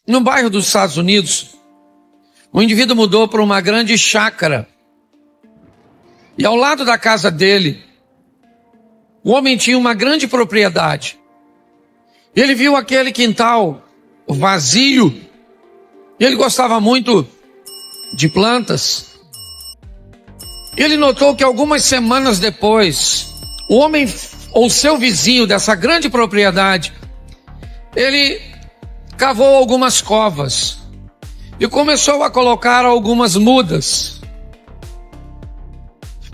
No bairro dos Estados Unidos, o indivíduo mudou para uma grande chácara. E ao lado da casa dele, o homem tinha uma grande propriedade. Ele viu aquele quintal vazio. E ele gostava muito de plantas. Ele notou que algumas semanas depois, o homem ou seu vizinho dessa grande propriedade, ele cavou algumas covas e começou a colocar algumas mudas.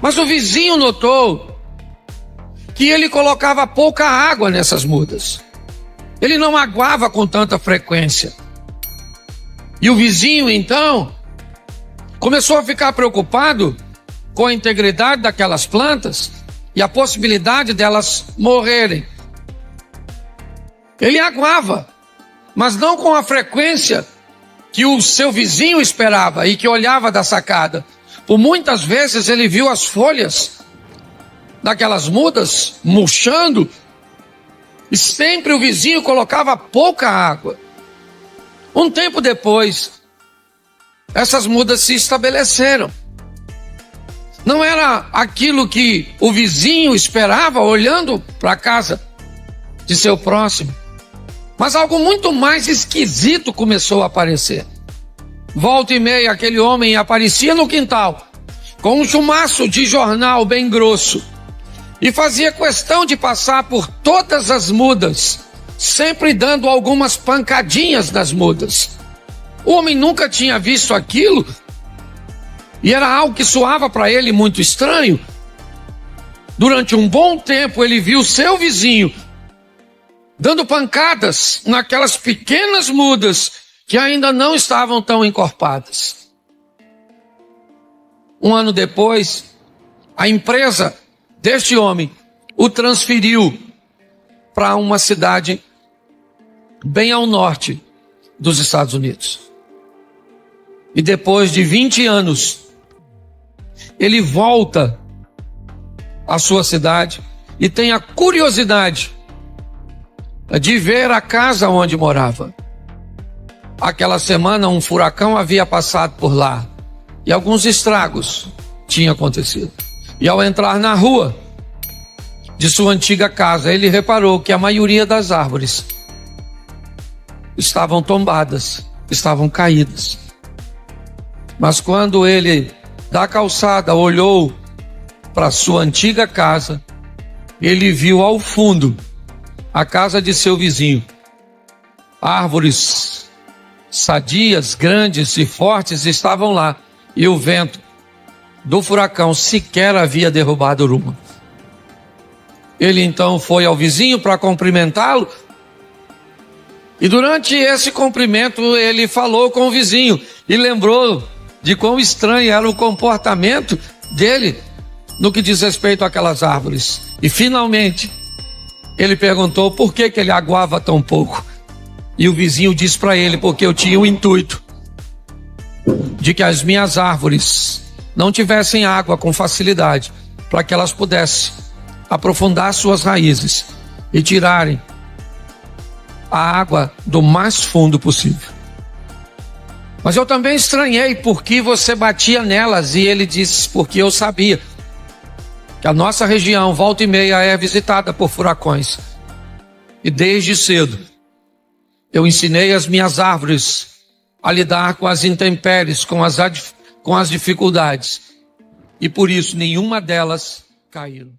Mas o vizinho notou que ele colocava pouca água nessas mudas. Ele não aguava com tanta frequência. E o vizinho, então, começou a ficar preocupado com a integridade daquelas plantas e a possibilidade delas morrerem. Ele aguava, mas não com a frequência que o seu vizinho esperava e que olhava da sacada. Por muitas vezes ele viu as folhas daquelas mudas murchando e sempre o vizinho colocava pouca água. Um tempo depois, essas mudas se estabeleceram. Não era aquilo que o vizinho esperava olhando para a casa de seu próximo, mas algo muito mais esquisito começou a aparecer. Volta e meia, aquele homem aparecia no quintal com um chumaço de jornal bem grosso e fazia questão de passar por todas as mudas, sempre dando algumas pancadinhas nas mudas. O homem nunca tinha visto aquilo e era algo que soava para ele muito estranho. Durante um bom tempo ele viu seu vizinho dando pancadas naquelas pequenas mudas que ainda não estavam tão encorpadas. Um ano depois, a empresa deste homem o transferiu para uma cidade bem ao norte dos Estados Unidos. E depois de 20 anos, ele volta à sua cidade e tem a curiosidade de ver a casa onde morava. Aquela semana um furacão havia passado por lá e alguns estragos tinham acontecido. E ao entrar na rua de sua antiga casa, ele reparou que a maioria das árvores estavam tombadas, estavam caídas. Mas quando ele, da calçada, olhou para sua antiga casa, ele viu ao fundo a casa de seu vizinho. Árvores sadias, grandes e fortes estavam lá, e o vento do furacão sequer havia derrubado uma. Ele então foi ao vizinho para cumprimentá-lo, e durante esse cumprimento ele falou com o vizinho e lembrou de quão estranho era o comportamento dele no que diz respeito àquelas árvores. E finalmente ele perguntou por que ele aguava tão pouco. E o vizinho disse para ele: porque eu tinha o intuito de que as minhas árvores não tivessem água com facilidade, para que elas pudessem aprofundar suas raízes e tirarem a água do mais fundo possível. Mas eu também estranhei porque você batia nelas. E ele disse: porque eu sabia que a nossa região, volta e meia, é visitada por furacões. E desde cedo eu ensinei as minhas árvores a lidar com as intempéries, com as dificuldades. E por isso nenhuma delas caiu.